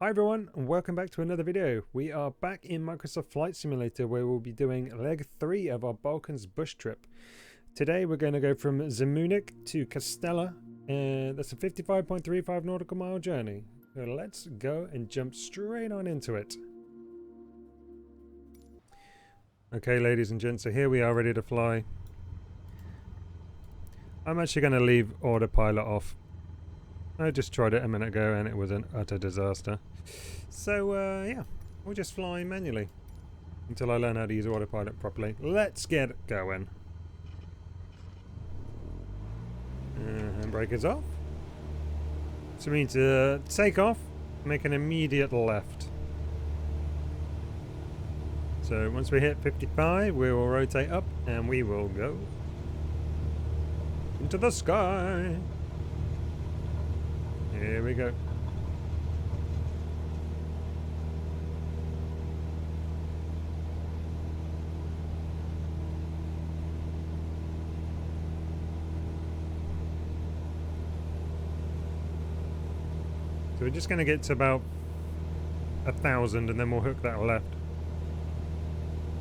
Hi everyone, and welcome back to another video. We are back in Microsoft Flight Simulator where we'll be doing leg 3 of our Balkans bush trip. Today we're going to go from Zemunik to Kastela, and that's a 55.35 nautical mile journey. So let's go and jump straight on into it. Okay, ladies and gents, so here we are ready to fly. I'm actually going to leave autopilot off. I just tried it a minute ago and it was an utter disaster. So yeah, we'll just fly manually until I learn how to use autopilot properly. Let's get going. Handbrake is off. So we need to take off, make an immediate left. So once we hit 55, we will rotate up and we will go into the sky. Here we go. So we're just going to get to about 1,000 and then we'll hook that left.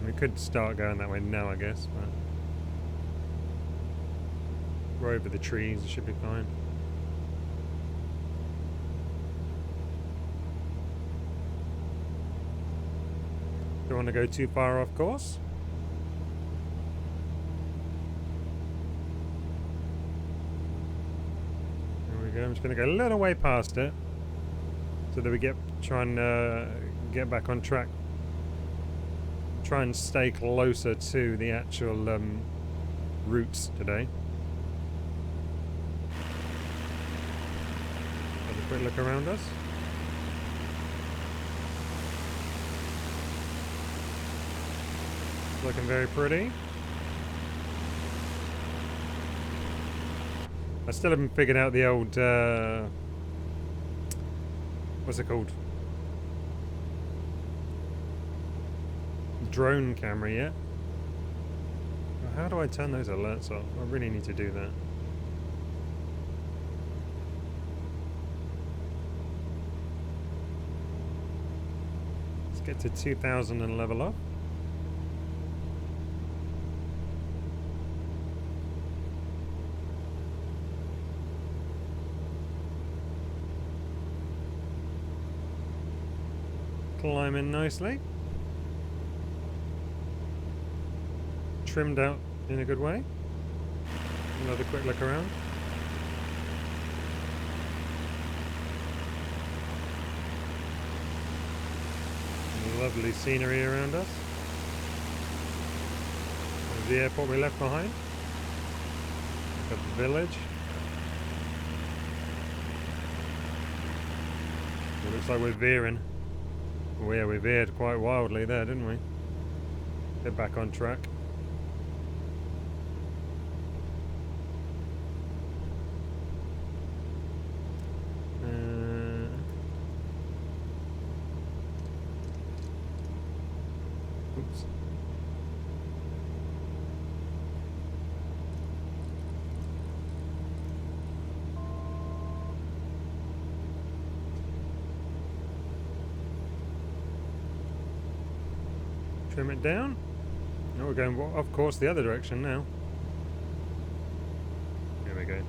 We could start going that way now, I guess, but we're over the trees, it should be fine. Don't want to go too far off course. There we go. I'm just going to go a little way past it so that we try and get back on track. Try and stay closer to the actual routes today. Have a quick look around us. Looking very pretty. I still haven't figured out the old what's it called? Drone camera yet. How do I turn those alerts off? I really need to do that. Let's get to 2,000 and level up. Climbing nicely. Trimmed out in a good way. Another quick look around. Lovely scenery around us. There's the airport we left behind. Got the village. It looks like we're veering. Oh yeah, we veered quite wildly there, didn't we? Get back on track. Oops. Trim it down. Now we're going, of course, the other direction now. Here we go.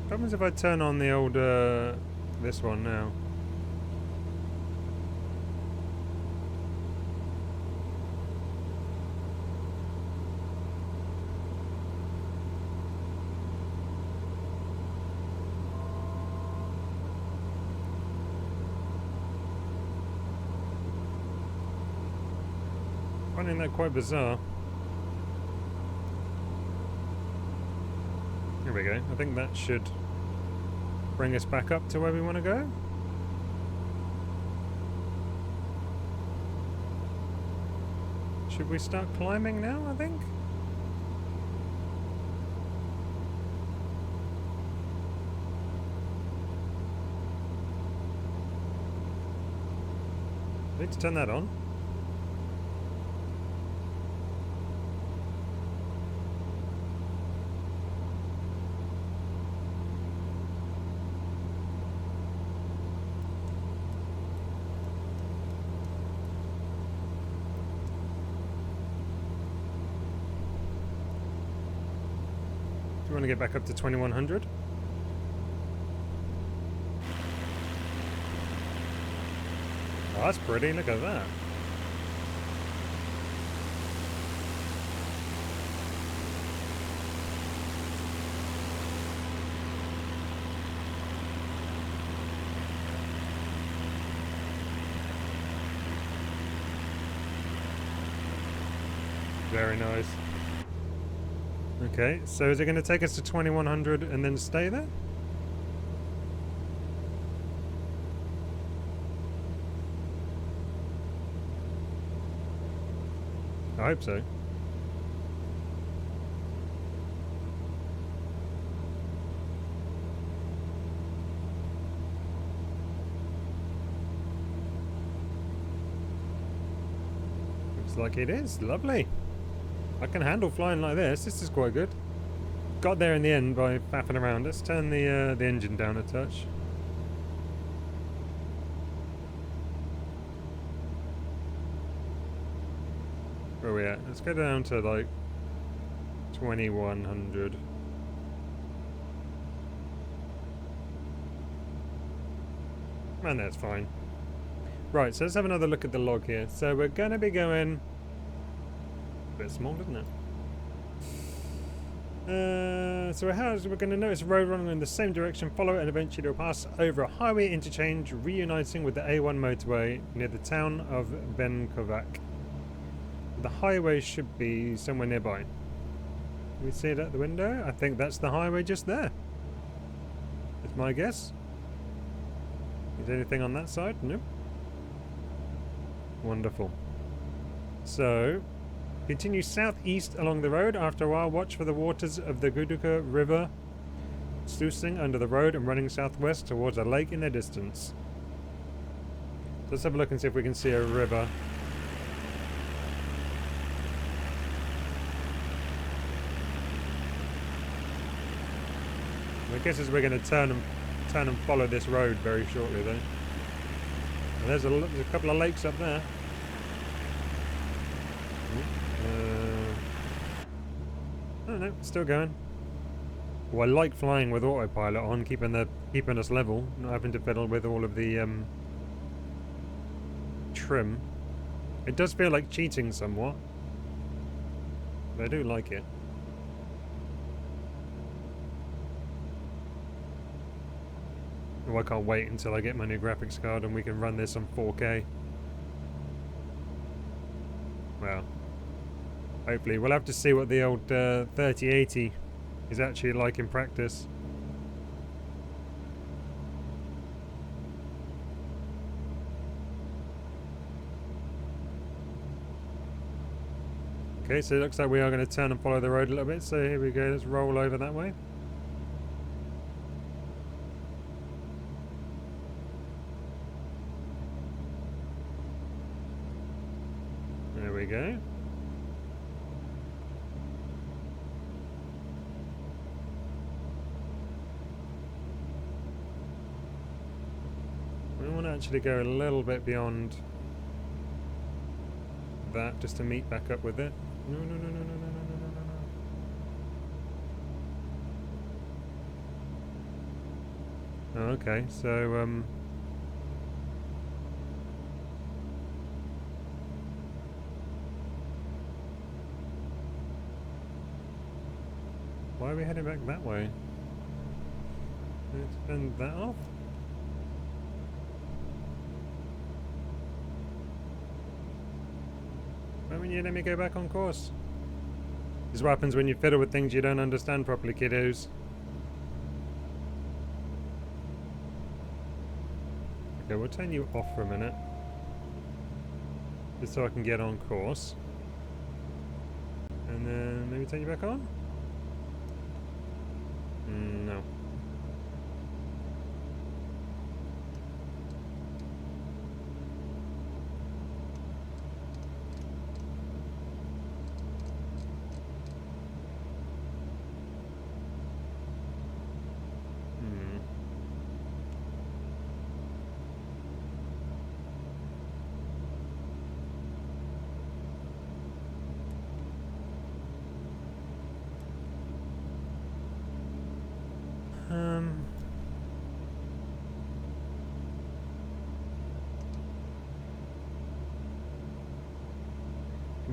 What happens if I turn on the old, this one now? Finding that quite bizarre. Here we go. I think that should bring us back up to where we want to go. Should we start climbing now, I think? I need to turn that on. want to get back up to 2100. Oh, that's pretty. Look at that. Very nice. Okay, so is it going to take us to 2100 and then stay there? I hope so. Looks like it is. Lovely. I can handle flying like this. This is quite good. Got there in the end by faffing around. Let's turn the engine down a touch. Where are we at? Let's go down to like 2100. And that's fine. Right, so let's have another look at the log here. So we're going to be going... A bit small, isn't it? So we're going to notice a road running in the same direction, follow it, and eventually it'll pass over a highway interchange, reuniting with the A1 motorway near the town of Benkovac. The highway should be somewhere nearby. Can we see it at the window? I think that's the highway just there. That's my guess. Is there anything on that side? Nope. Wonderful. So, continue southeast along the road. After a while, watch for the waters of the Guduka River sluicing under the road and running southwest towards a lake in the distance. So let's have a look and see if we can see a river. My guess is we're going to turn and follow this road very shortly, though. And there's a couple of lakes up there. Oh no, still going. Well, I like flying with autopilot on, keeping us level, not having to fiddle with all of the trim. It does feel like cheating somewhat, but I do like it. Oh, I can't wait until I get my new graphics card and we can run this on 4K. Well, hopefully. We'll have to see what the old 3080 is actually like in practice. Okay, so it looks like we are going to turn and follow the road a little bit. So here we go, let's roll over that way. There we go. We want to actually go a little bit beyond that just to meet back up with it. No, no, no, no, no, no, no, no, no, no. Oh, okay, so why are we heading back that way? Let's turn that off. Why won't you let me go back on course? This is what happens when you fiddle with things you don't understand properly, kiddos. Okay, we'll turn you off for a minute. Just so I can get on course. And then maybe turn you back on? No.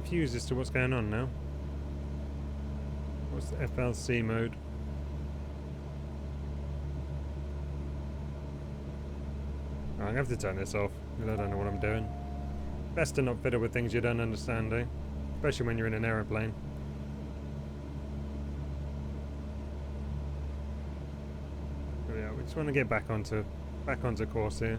confused as to what's going on now. What's the FLC mode? Oh, I'm gonna have to turn this off because I don't know what I'm doing. Best to not fiddle with things you don't understand, eh? Especially when you're in an aeroplane. Oh yeah, we just want to get back onto course here.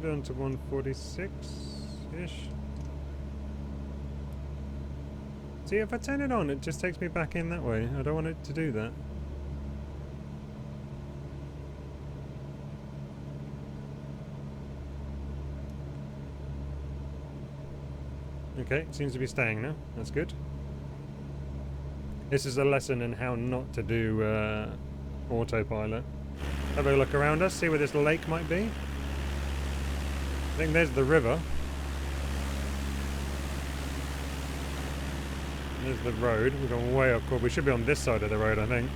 Down to 146-ish. See, if I turn it on, it just takes me back in that way. I don't want it to do that. Okay, it seems to be staying now. That's good. This is a lesson in how not to do autopilot. Have a look around us, see where this lake might be. I think there's the river. There's the road. We've gone way off course. We should be on this side of the road, I think.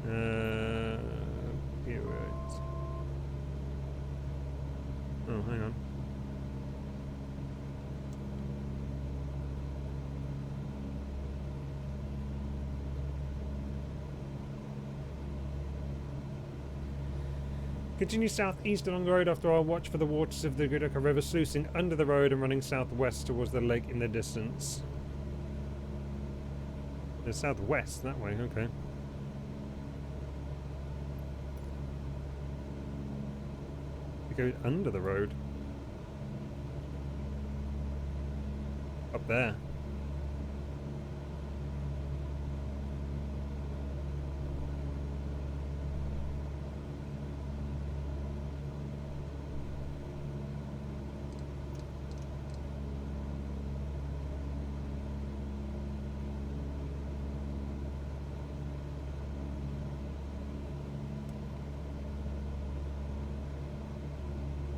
Here it is. Oh, hang on. Continue southeast along the road after our watch for the waters of the Gudaka River sluicing under the road and running southwest towards the lake in the distance. The southwest, that way, okay. We go under the road. Up there.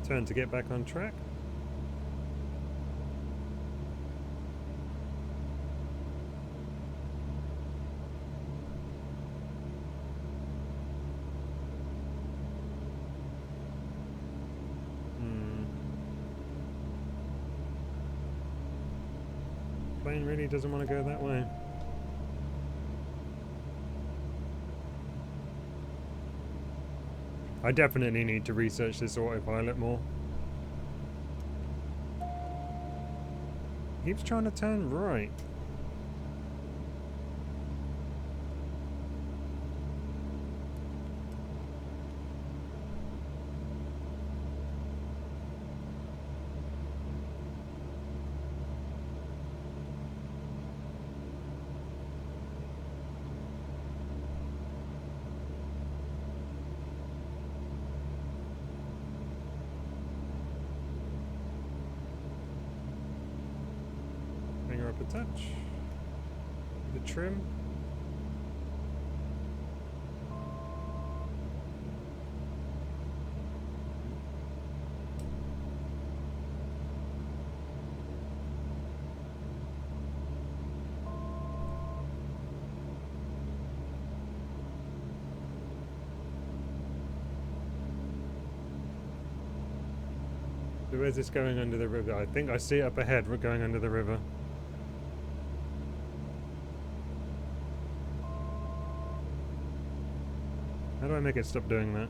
Turn to get back on track. Plane really doesn't want to go that way. I definitely need to research this autopilot more. Keeps trying to turn right. Up a touch. The trim. So where's this going under the river? I think I see it up ahead. We're going under the river. How do I make it stop doing that?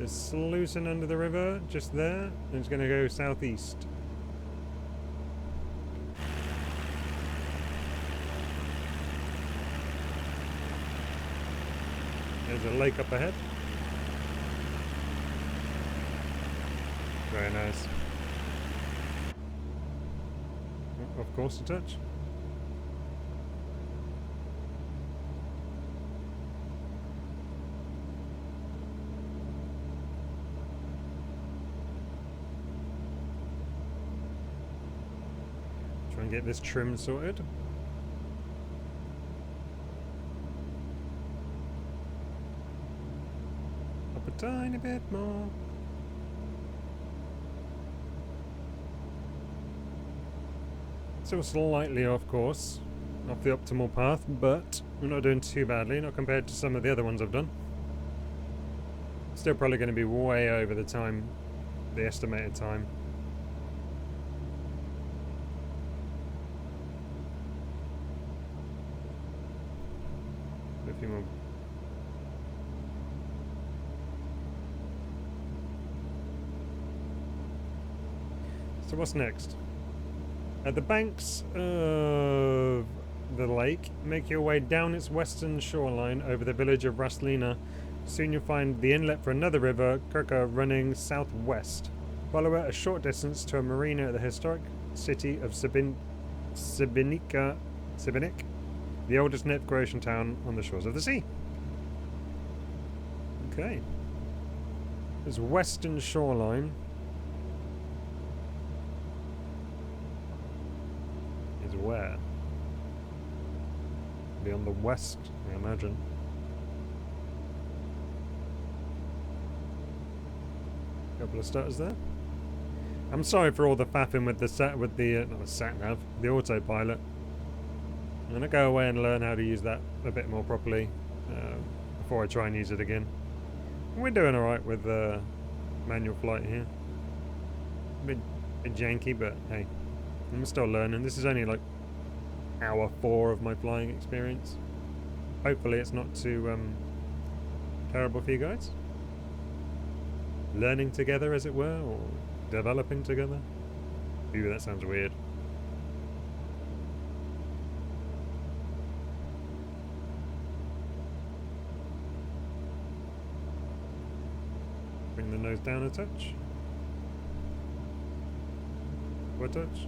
It's sluicing under the river, just there, and it's going to go southeast. There's a lake up ahead. Very nice. Oh, of course, a touch. Try and get this trim sorted. Up a tiny bit more. Still slightly off course, off the optimal path, but we're not doing too badly, not compared to some of the other ones I've done. Still probably going to be way over the time, the estimated time. A few more. So what's next? At the banks of the lake, make your way down its western shoreline over the village of Raslina. Soon you'll find the inlet for another river, Kirka, running southwest. Follow it a short distance to a marina at the historic city of Zemunik, the oldest Native Croatian town on the shores of the sea. Okay. This western shoreline is where? Be on the west, I imagine. Couple of stutters there. I'm sorry for all the faffing with the not the sat nav, the autopilot. I'm gonna go away and learn how to use that a bit more properly before I try and use it again. We're doing all right with manual flight here. A bit janky, but hey, I'm still learning. This is only like hour 4 of my flying experience. Hopefully, it's not too terrible for you guys. Learning together, as it were, or developing together. Ooh, that sounds weird. Bring the nose down a touch. One touch.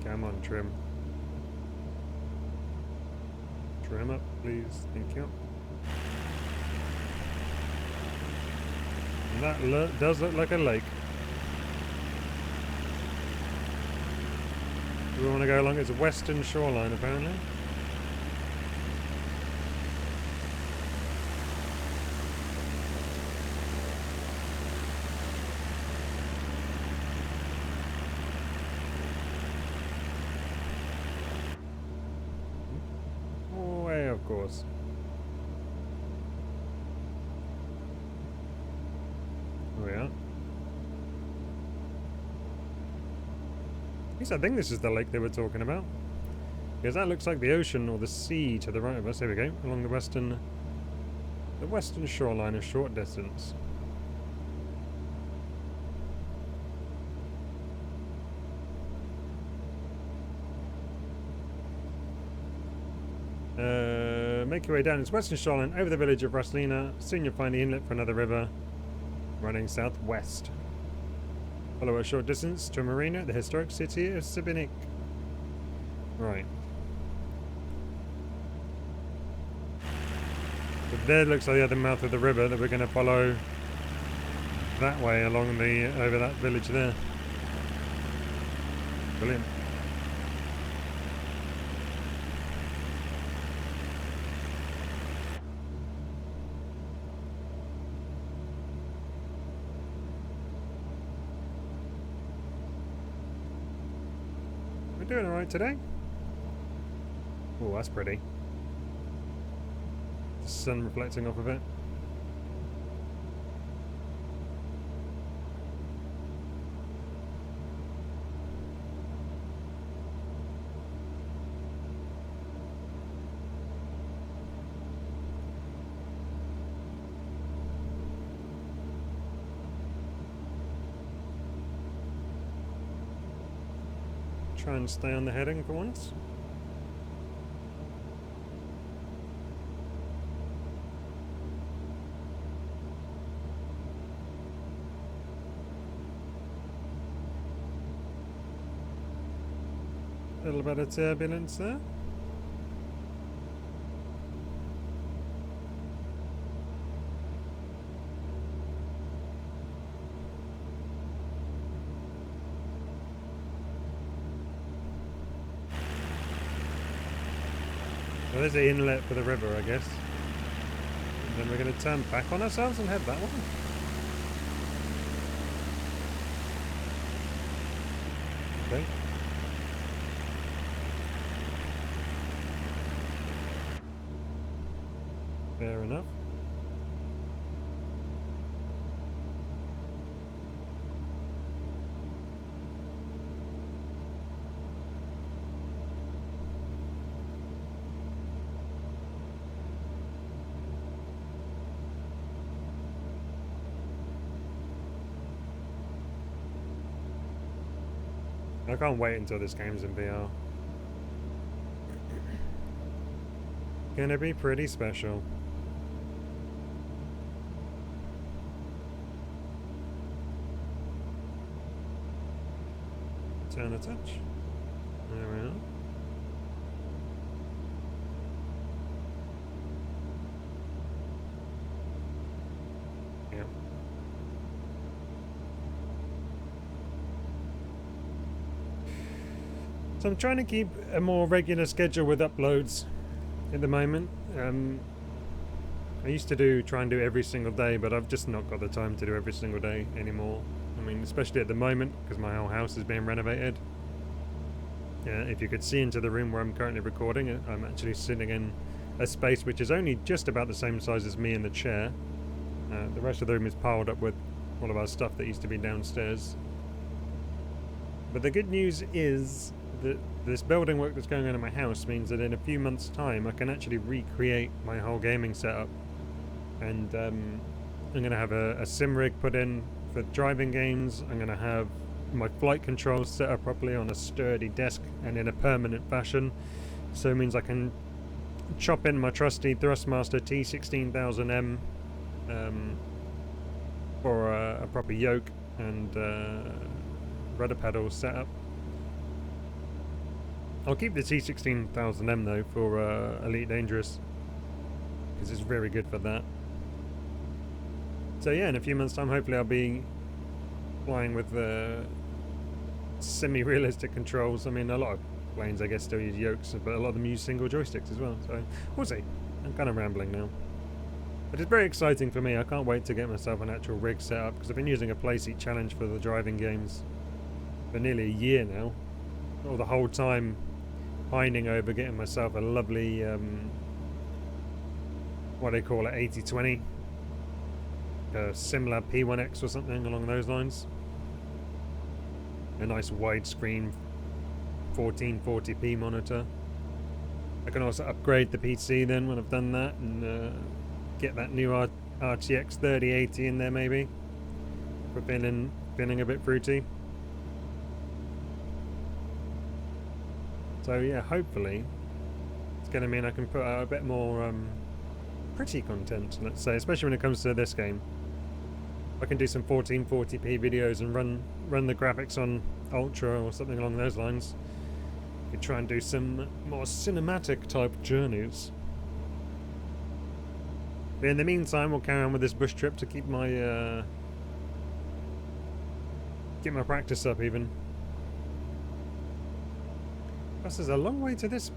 Come on, trim. Trim up, please. Thank you. That does look like a lake. We want to go along its western shoreline, apparently. Way, of course. Oh yeah. At least I think this is the lake they were talking about. Because that looks like the ocean or the sea to the right of us. Here we go. Along the western shoreline, a short distance. Make your way down its western shoreline over the village of Raslina. Soon you'll find the inlet for another river running southwest. Follow a short distance to a marina at the historic city of Zemunik. Right. But there looks like the other mouth of the river that we're going to follow that way along the over that village there. Brilliant. We're doing alright today. Oh, that's pretty. The sun reflecting off of it. Try and stay on the heading for once. A little bit of turbulence there. there's the inlet for the river, I guess. And then we're going to turn back on ourselves and head that way. Okay. Fair enough. I can't wait until this game's in VR. Gonna be pretty special. Turn a touch. There we are. Yeah. So I'm trying to keep a more regular schedule with uploads at the moment. I used to try and do every single day, but I've just not got the time to do every single day anymore. I mean, especially at the moment, because my whole house is being renovated. If you could see into the room where I'm currently recording, I'm actually sitting in a space which is only just about the same size as me in the chair. The rest of the room is piled up with all of our stuff that used to be downstairs. But the good news is that this building work that's going on in my house means that in a few months' time I can actually recreate my whole gaming setup. And I'm going to have a sim rig put in for driving games. I'm going to have my flight controls set up properly on a sturdy desk and in a permanent fashion. So it means I can chop in my trusty Thrustmaster T16000M for a proper yoke and rudder pedals set up. I'll keep the T16000M though for Elite Dangerous, because it's very good for that. So yeah, in a few months' time, hopefully I'll be flying with semi-realistic controls. I mean, a lot of planes, I guess, still use yokes, but a lot of them use single joysticks as well. So we'll see. I'm kind of rambling now. But it's very exciting for me. I can't wait to get myself an actual rig set up, because I've been using a Playseat Challenge for the driving games for nearly a year now. Or the whole time pining over getting myself a lovely, what do they call it, 8020? Similar P1X or something along those lines. A nice widescreen 1440p monitor. I can also upgrade the PC then when I've done that, and get that new RTX 3080 in there maybe. For feeling a bit fruity. So yeah, hopefully it's going to mean I can put out a bit more pretty content, let's say, especially when it comes to this game. I can do some 1440p videos and run the graphics on Ultra or something along those lines. Could try and do some more cinematic type journeys. But in the meantime, we'll carry on with this bush trip to keep my practice up even. Plus, there's a long way to this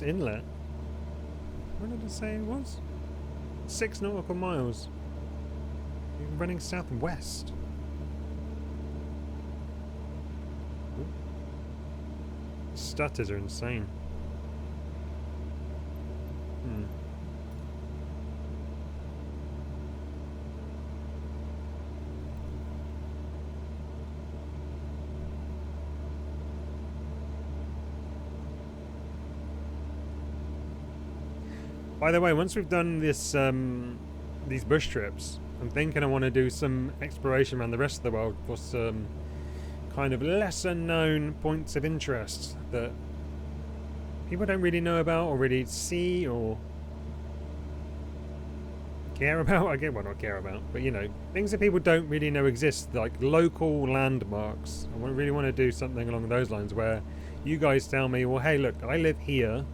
inlet. Where did it say it was? 6 nautical miles. You're running southwest. Ooh. Stutters are insane. By the way, once we've done this, these bush trips, I'm thinking I want to do some exploration around the rest of the world for some kind of lesser known points of interest that people don't really know about or really see or care about. Well, not care about, but you know, things that people don't really know exist, like local landmarks. I really want to do something along those lines where you guys tell me, well, hey, look, I live here,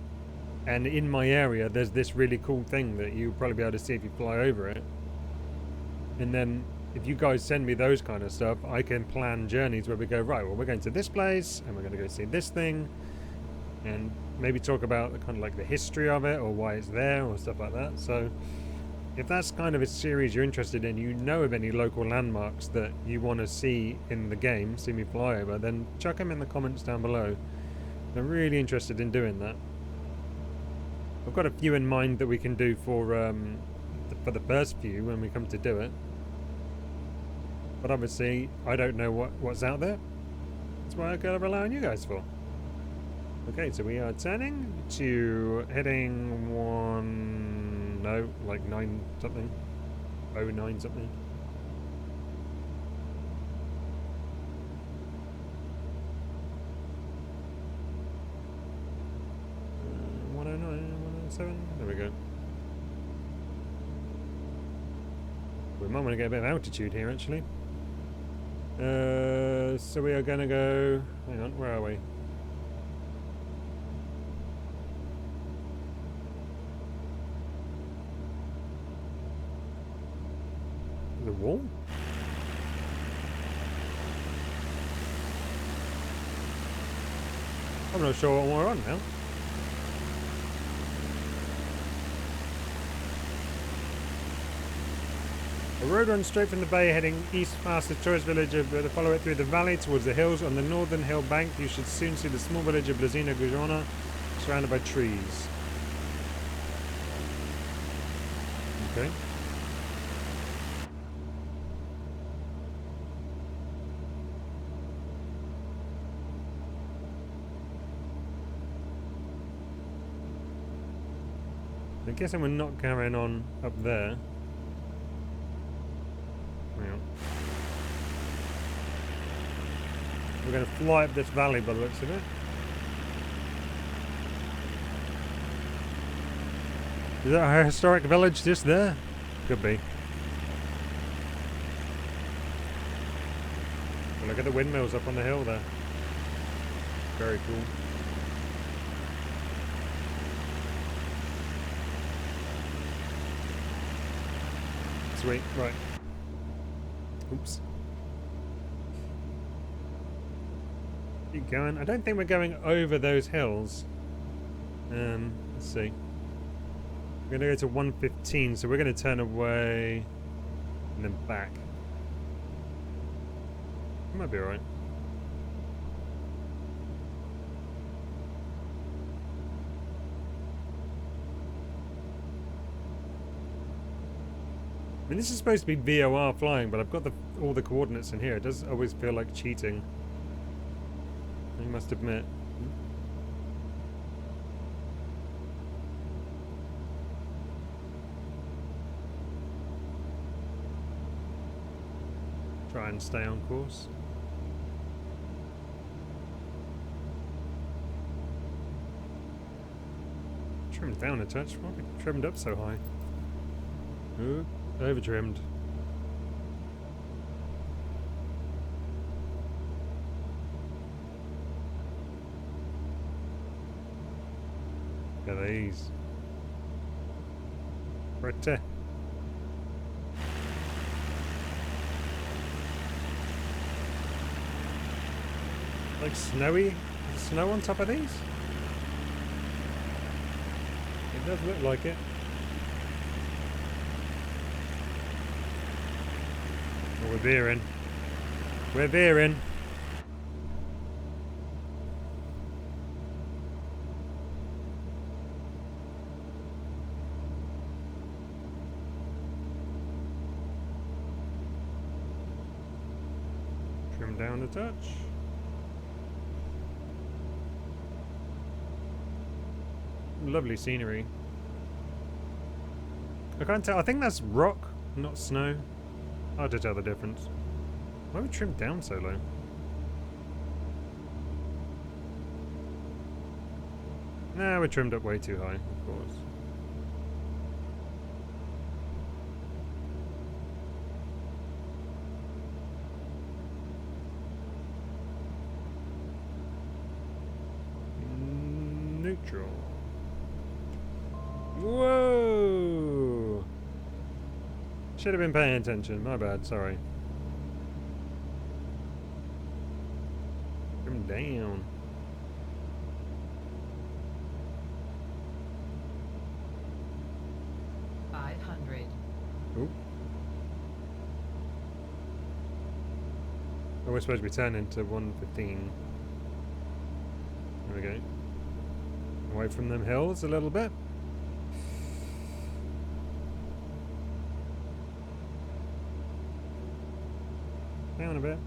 and in my area there's this really cool thing that you'll probably be able to see if you fly over it. And then if you guys send me those kind of stuff, I can plan journeys where we go, right, well, we're going to this place and we're going to go see this thing. and maybe talk about the kind of like the history of it or why it's there or stuff like that. So if that's kind of a series you're interested in, you know of any local landmarks that you want to see in the game, see me fly over, then chuck them in the comments down below. I'm really interested in doing that. I've got a few in mind that we can do for the first few when we come to do it. But obviously, I don't know what's out there. That's why I gotta rely on you guys for. Okay, so we are turning to heading 9 something. 09 something. 109, 107. There we go. We might want to get a bit of altitude here, actually. So we are going to go... Hang on, where are we? The wall? I'm not sure what we're on now. A road runs straight from the bay heading east past the tourist village of follow it through the valley towards the hills. On the northern hill bank you should soon see the small village of Blazina Gujona surrounded by trees. Okay. I'm guessing we're not carrying on up there. We're going to fly up this valley by the looks of it. Is that a historic village just there? Could be. Well, look at the windmills up on the hill there. Very cool. Sweet, right. Oops. Keep going. I don't think we're going over those hills. Let's see. We're going to go to 115, so we're going to turn away and then back. It might be alright. I mean, this is supposed to be VOR flying, but I've got all the coordinates in here. It does always feel like cheating. I must admit. Try and stay on course. Trimmed down a touch. Why are we trimmed up so high? Ooh, over trimmed. Look at these. Pretty. Like snowy? Snow on top of these? It does look like it. Oh, we're veering. We're veering. Trim down a touch. Lovely scenery. I can't tell. I think that's rock, not snow. Hard to tell the difference. Why are we trimmed down so low? Nah, we're trimmed up way too high, of course. Neutral. Whoa! Should have been paying attention. My bad. Sorry. Trim down. Ooh. Oh, we're supposed to be turning to 115. There we go. Away from them hills a little bit. Down a bit.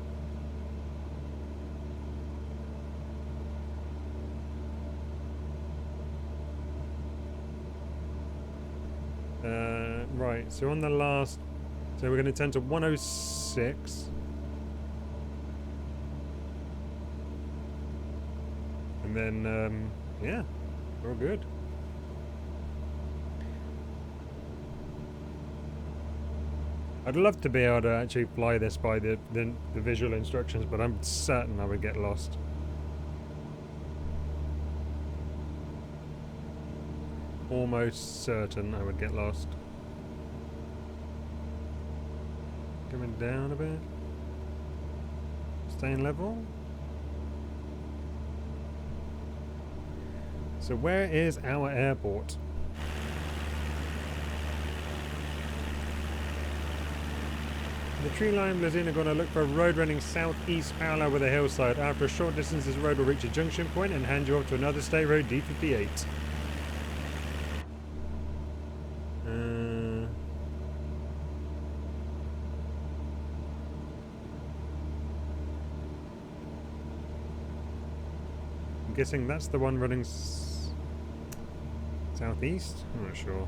Right, so on the last... So we're going to turn to 106. And then, yeah, we're all good. I'd love to be able to actually fly this by the visual instructions, but I'm certain I would get lost. Almost certain I would get lost. Coming down a bit. Staying level. So where is our airport? The tree line Blazina are going to look for a road running southeast parallel with a hillside. After a short distance, this road will reach a junction point and hand you off to another state road, D58. I'm guessing that's the one running southeast? I'm not sure.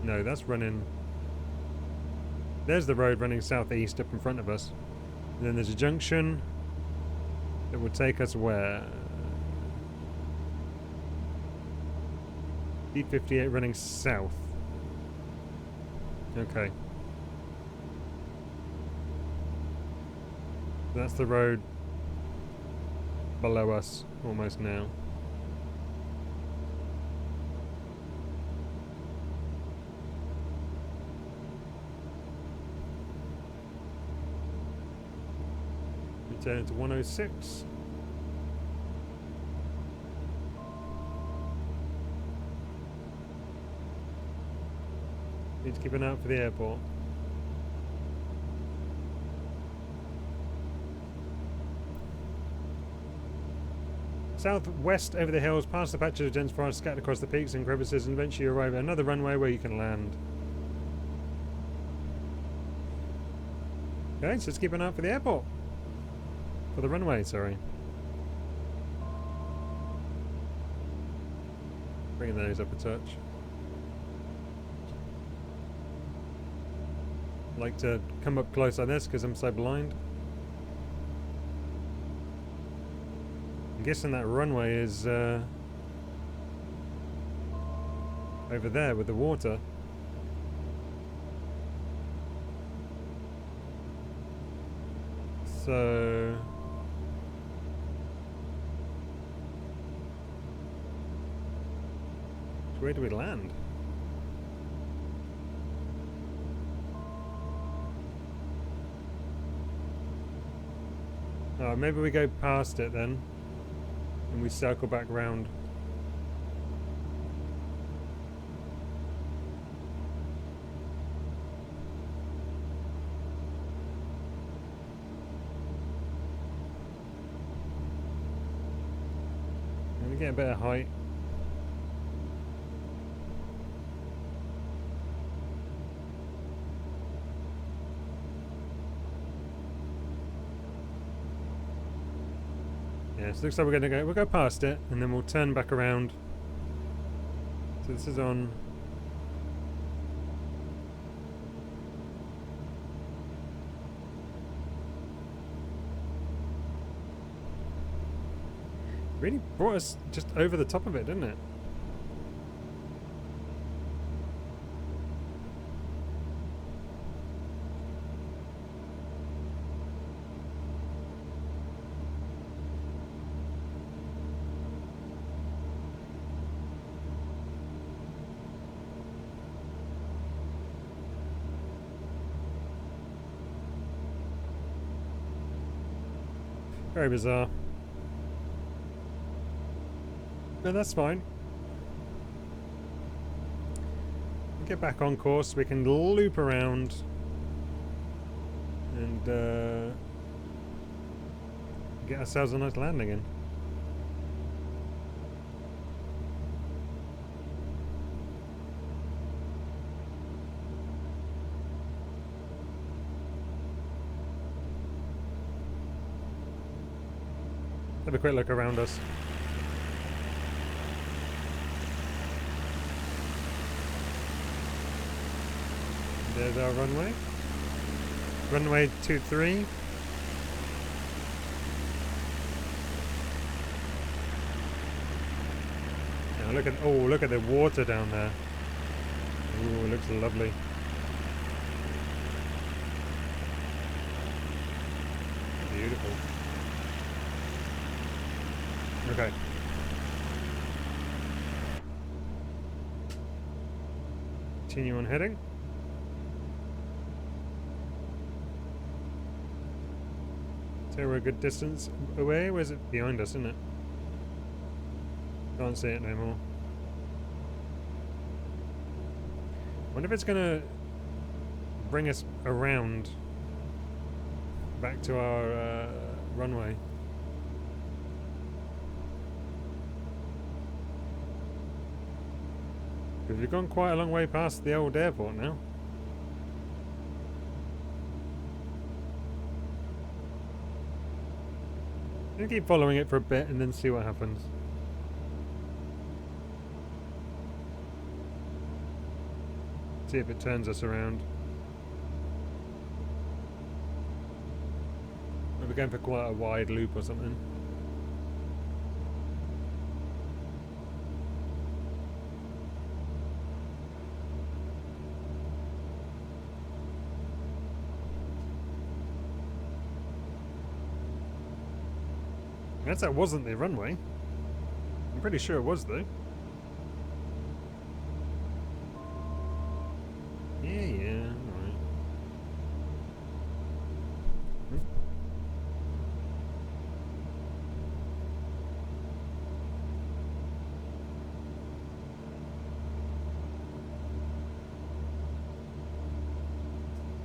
No, that's running... There's the road running southeast up in front of us. And then there's a junction that will take us where? D58 running south. Okay. That's the road below us almost now. Turn into 106. Need to keep an eye out for the airport. Southwest over the hills, past the patches of dense forest scattered across the peaks and crevices, and eventually you arrive at another runway where you can land. Okay, so let's keep an eye out for the airport. For the runway, sorry. Bringing those up a touch. I like to come up close like this because I'm so blind. I'm guessing that runway is over there with the water. So... where do we land? Oh, maybe we go past it then, and we circle back round. And we get a bit of height. Yeah, so it looks like we'll go past it and then we'll turn back around. So this is on really brought us just over the top of it, didn't it? Very bizarre. No, that's fine. get back on course. We can loop around and get ourselves a nice landing in. Have a quick look around us. There's our runway. Runway 23. Now look at the water down there. Ooh, it looks lovely. Beautiful. Okay. Continue on heading. So we're a good distance away. Where's it? Behind us, isn't it? Can't see it no more. Wonder if it's gonna bring us around back to our runway. Because we've gone quite a long way past the old airport now. I'm gonna keep following it for a bit and then see what happens. See if it turns us around. We're going for quite a wide loop or something. I guess that wasn't the runway. I'm pretty sure it was though. Yeah, alright.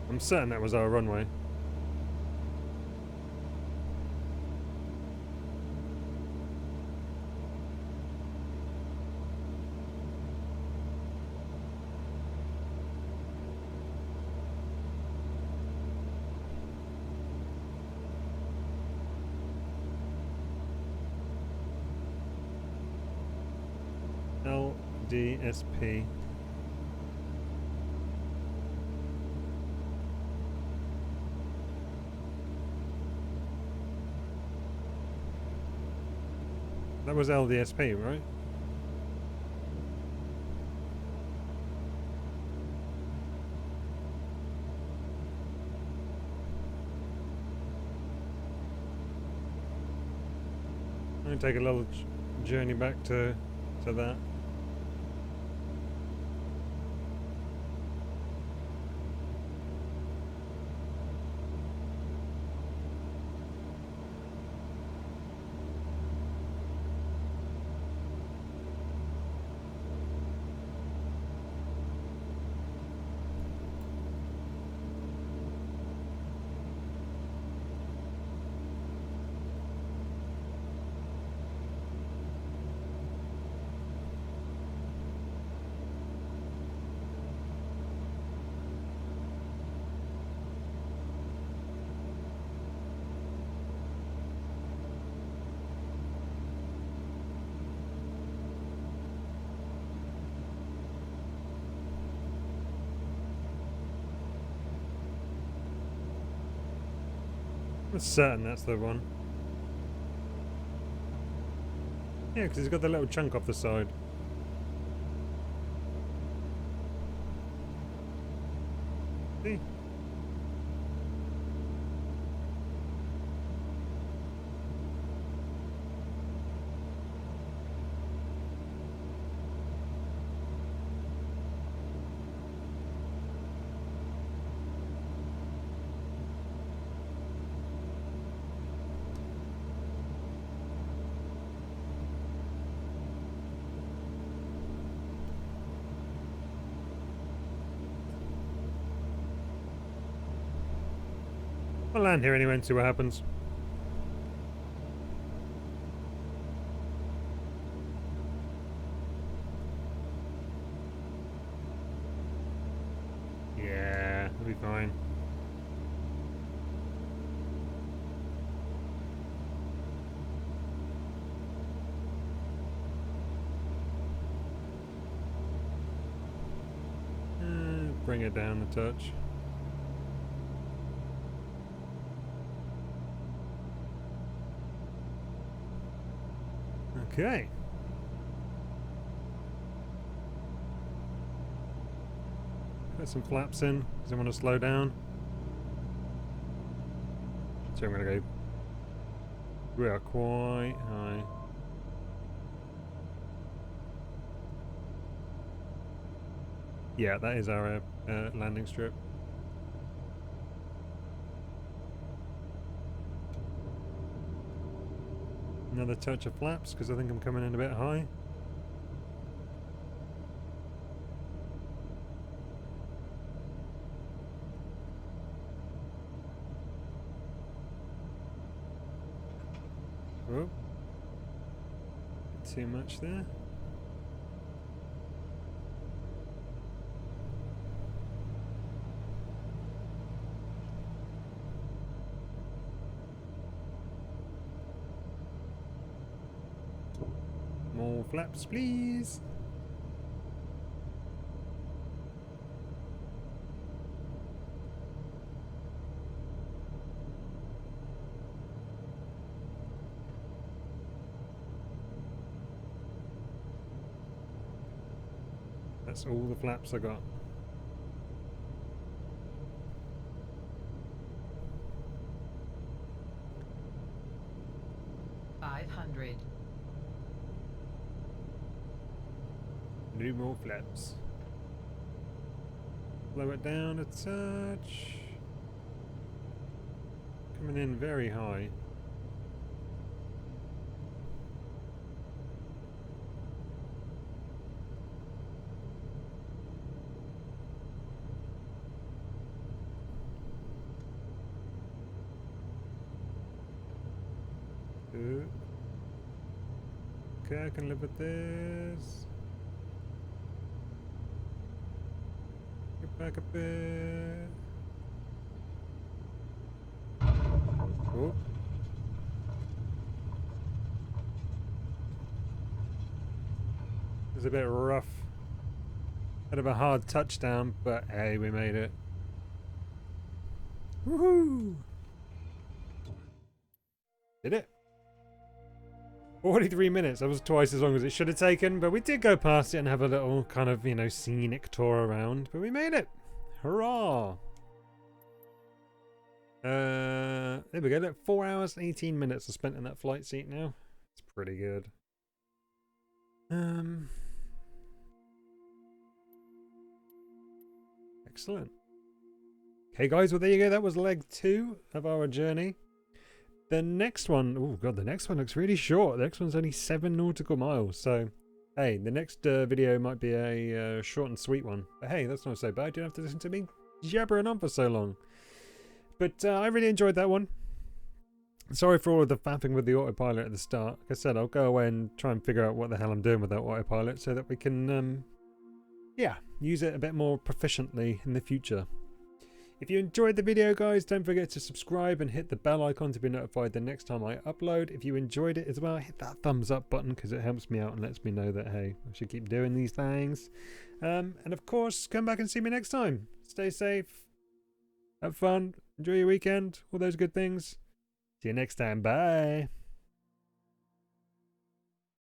I'm certain that was our runway. LDSP. That was LDSP, right? I'm going to take a little journey back to that. I'm certain that's the one. Yeah, because it's got the little chunk off the side. See? I'll land here anyway and see what happens. Yeah, it'll be fine. Bring it down a touch. Okay. Put some flaps in because I want to slow down. So I'm going to go. We are quite high. Yeah, that is our landing strip. Another touch of flaps because I think I'm coming in a bit high. Oh, too much there. More flaps, please. That's all the flaps I got. No more flaps. Slow it down a touch. Coming in very high. Okay, I can live with this. Get back a bit. Oh. It was a bit rough. Bit of a hard touchdown, but hey, we made it. Woohoo! Did it? 43 minutes. That was twice as long as it should have taken, but we did go past it and have a little kind of, you know, scenic tour around, but we made it. Hurrah! There we go. Look, 4 hours and 18 minutes are spent in that flight seat now. It's pretty good. Excellent. Okay, guys. Well, there you go. That was leg 2 of our journey. The next one, oh god, the next one looks really short. The next one's only 7 nautical miles. So, hey, the next video might be a short and sweet one. But hey, that's not so bad. You don't have to listen to me jabbering on for so long. But I really enjoyed that one. Sorry for all of the faffing with the autopilot at the start. Like I said, I'll go away and try and figure out what the hell I'm doing with that autopilot so that we can, yeah, use it a bit more proficiently in the future. If you enjoyed the video, guys, don't forget to subscribe and hit the bell icon to be notified the next time I upload. If you enjoyed it as well, hit that thumbs up button because it helps me out and lets me know that, hey, I should keep doing these things. And of course, come back and see me next time. Stay safe, have fun, enjoy your weekend, all those good things. See you next time. Bye.